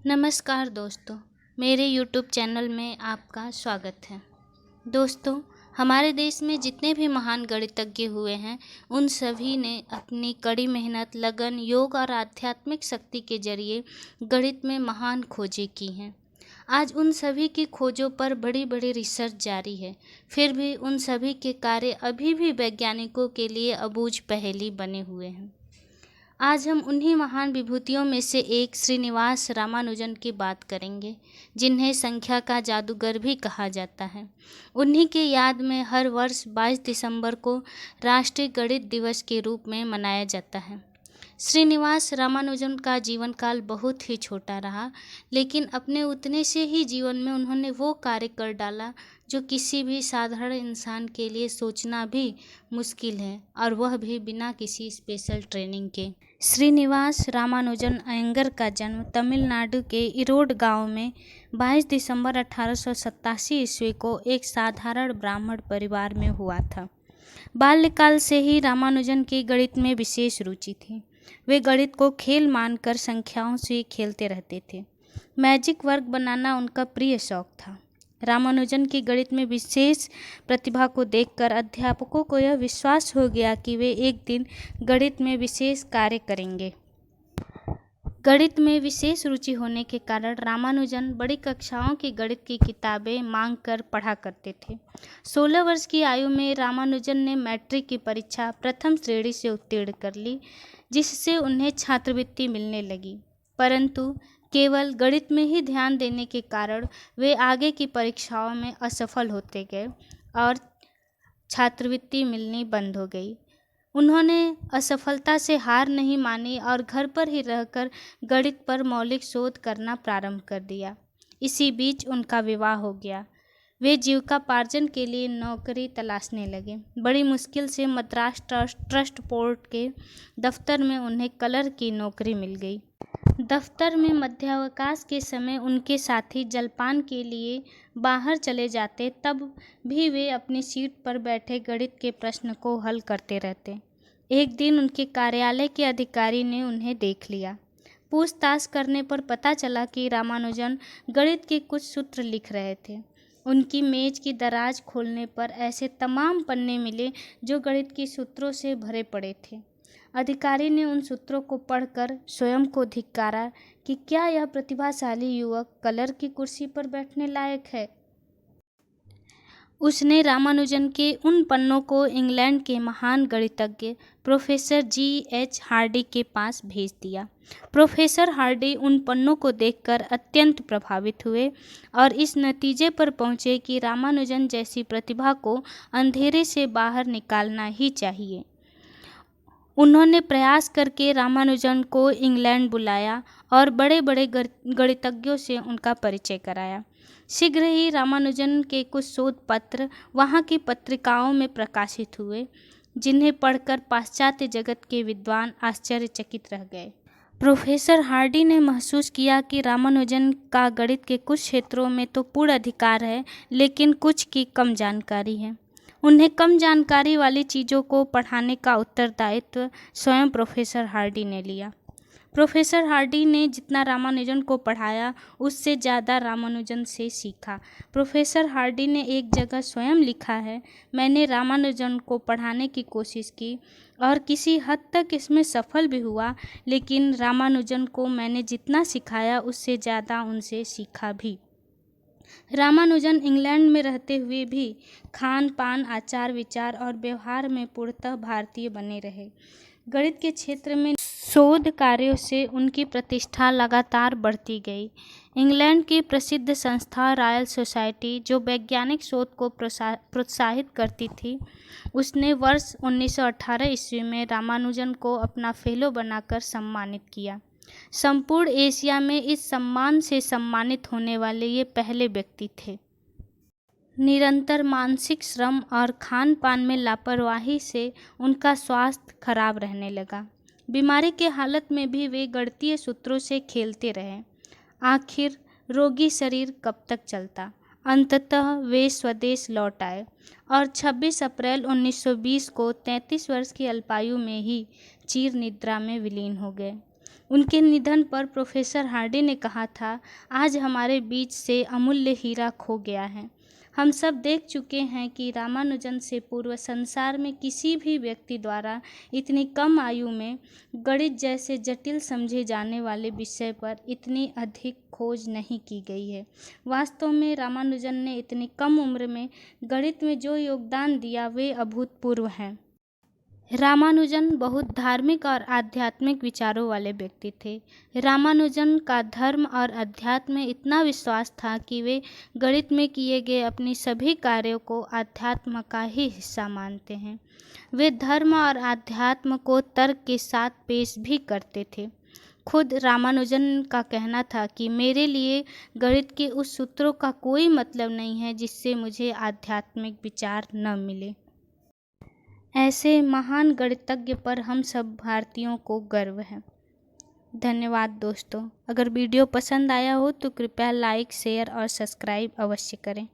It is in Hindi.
नमस्कार दोस्तों, मेरे YouTube चैनल में आपका स्वागत है। दोस्तों, हमारे देश में जितने भी महान गणितज्ञ हुए हैं, उन सभी ने अपनी कड़ी मेहनत, लगन, योग और आध्यात्मिक शक्ति के जरिए गणित में महान खोजें की हैं। आज उन सभी की खोजों पर बड़ी बड़ी रिसर्च जारी है, फिर भी उन सभी के कार्य अभी भी वैज्ञानिकों के लिए अबूझ पहेली बने हुए हैं। आज हम उन्हीं महान विभूतियों में से एक श्रीनिवास रामानुजन की बात करेंगे, जिन्हें संख्या का जादूगर भी कहा जाता है। उन्हीं के याद में हर वर्ष 22 दिसंबर को राष्ट्रीय गणित दिवस के रूप में मनाया जाता है। श्रीनिवास रामानुजन का जीवन काल बहुत ही छोटा रहा, लेकिन अपने उतने से ही जीवन में उन्होंने वो कार्य कर डाला जो किसी भी साधारण इंसान के लिए सोचना भी मुश्किल है, और वह भी बिना किसी स्पेशल ट्रेनिंग के। श्रीनिवास रामानुजन अयंगर का जन्म तमिलनाडु के इरोड गांव में 22 दिसंबर 1887 ईस्वी को एक साधारण ब्राह्मण परिवार में हुआ था। बाल्यकाल से ही रामानुजन की गणित में विशेष रुचि थी। वे गणित को खेल मानकर संख्याओं से खेलते रहते थे। मैजिक वर्क बनाना उनका प्रिय शौक था। रामानुजन की गणित में विशेष प्रतिभा को देखकर अध्यापकों को यह विश्वास हो गया कि वे एक दिन गणित में विशेष कार्य करेंगे। गणित में विशेष रुचि होने के कारण रामानुजन बड़ी कक्षाओं की गणित की किताबें मांग कर पढ़ा करते थे। 16 वर्ष की आयु में रामानुजन ने मैट्रिक की परीक्षा प्रथम श्रेणी से उत्तीर्ण कर ली, जिससे उन्हें छात्रवृत्ति मिलने लगी। परंतु केवल गणित में ही ध्यान देने के कारण वे आगे की परीक्षाओं में असफल होते गए और छात्रवृत्ति मिलनी बंद हो गई। उन्होंने असफलता से हार नहीं मानी और घर पर ही रहकर गणित पर मौलिक शोध करना प्रारंभ कर दिया। इसी बीच उनका विवाह हो गया। वे जीविकापार्जन के लिए नौकरी तलाशने लगे। बड़ी मुश्किल से मद्रास ट्रस्ट बोर्ड के दफ्तर में उन्हें क्लर्क की नौकरी मिल गई। दफ्तर में मध्यावकाश के समय उनके साथी जलपान के लिए बाहर चले जाते, तब भी वे अपनी सीट पर बैठे गणित के प्रश्न को हल करते रहते। एक दिन उनके कार्यालय के अधिकारी ने उन्हें देख लिया। पूछताछ करने पर पता चला कि रामानुजन गणित के कुछ सूत्र लिख रहे थे। उनकी मेज की दराज खोलने पर ऐसे तमाम पन्ने मिले जो गणित के सूत्रों से भरे पड़े थे। अधिकारी ने उन सूत्रों को पढ़कर स्वयं को धिक्कारा कि क्या यह प्रतिभाशाली युवक क्लर्क की कुर्सी पर बैठने लायक है। उसने रामानुजन के उन पन्नों को इंग्लैंड के महान गणितज्ञ प्रोफेसर G.H. हार्डी के पास भेज दिया। प्रोफेसर हार्डी उन पन्नों को देखकर अत्यंत प्रभावित हुए और इस नतीजे पर पहुंचे कि रामानुजन जैसी प्रतिभा को अंधेरे से बाहर निकालना ही चाहिए। उन्होंने प्रयास करके रामानुजन को इंग्लैंड बुलाया और बड़े बड़े गणितज्ञों से उनका परिचय कराया। शीघ्र ही रामानुजन के कुछ शोध पत्र वहाँ की पत्रिकाओं में प्रकाशित हुए, जिन्हें पढ़कर पाश्चात्य जगत के विद्वान आश्चर्यचकित रह गए। प्रोफेसर हार्डी ने महसूस किया कि रामानुजन का गणित के कुछ क्षेत्रों में तो पूर्ण अधिकार है, लेकिन कुछ की कम जानकारी है। उन्हें कम जानकारी वाली चीज़ों को पढ़ाने का उत्तरदायित्व स्वयं प्रोफेसर हार्डी ने लिया। प्रोफेसर हार्डी ने जितना रामानुजन को पढ़ाया, उससे ज़्यादा रामानुजन से सीखा। प्रोफेसर हार्डी ने एक जगह स्वयं लिखा है, मैंने रामानुजन को पढ़ाने की कोशिश की और किसी हद तक इसमें सफल भी हुआ, लेकिन रामानुजन को मैंने जितना सिखाया उससे ज़्यादा उनसे सीखा भी। रामानुजन इंग्लैंड में रहते हुए भी खान पान, आचार विचार और व्यवहार में पूर्णतः भारतीय बने रहे। गणित के क्षेत्र में शोध कार्यों से उनकी प्रतिष्ठा लगातार बढ़ती गई। इंग्लैंड की प्रसिद्ध संस्था रॉयल सोसाइटी, जो वैज्ञानिक शोध को प्रोत्साहित करती थी, उसने वर्ष 1918 ईस्वी में रामानुजन को अपना फेलो बनाकर सम्मानित किया। संपूर्ण एशिया में इस सम्मान से सम्मानित होने वाले ये पहले व्यक्ति थे। निरंतर मानसिक श्रम और खान पान में लापरवाही से उनका स्वास्थ्य खराब रहने लगा। बीमारी के हालत में भी वे गणितीय सूत्रों से खेलते रहे। आखिर रोगी शरीर कब तक चलता। अंततः वे स्वदेश लौट आए और 26 अप्रैल 1920 को 33 वर्ष की अल्पायु में ही चीर निद्रा में विलीन हो गए। उनके निधन पर प्रोफेसर हार्डी ने कहा था, आज हमारे बीच से अमूल्य हीरा खो गया है। हम सब देख चुके हैं कि रामानुजन से पूर्व संसार में किसी भी व्यक्ति द्वारा इतनी कम आयु में गणित जैसे जटिल समझे जाने वाले विषय पर इतनी अधिक खोज नहीं की गई है। वास्तव में रामानुजन ने इतनी कम उम्र में गणित में जो योगदान दिया वे अभूतपूर्व हैं। रामानुजन बहुत धार्मिक और आध्यात्मिक विचारों वाले व्यक्ति थे। रामानुजन का धर्म और अध्यात्म में इतना विश्वास था कि वे गणित में किए गए अपनी सभी कार्यों को अध्यात्म का ही हिस्सा मानते हैं। वे धर्म और अध्यात्म को तर्क के साथ पेश भी करते थे। खुद रामानुजन का कहना था कि मेरे लिए गणित के उस सूत्रों का कोई मतलब नहीं है जिससे मुझे आध्यात्मिक विचार न मिले। ऐसे महान गणितज्ञ पर हम सब भारतीयों को गर्व है। धन्यवाद दोस्तों। अगर वीडियो पसंद आया हो तो कृपया लाइक, शेयर और सब्सक्राइब अवश्य करें।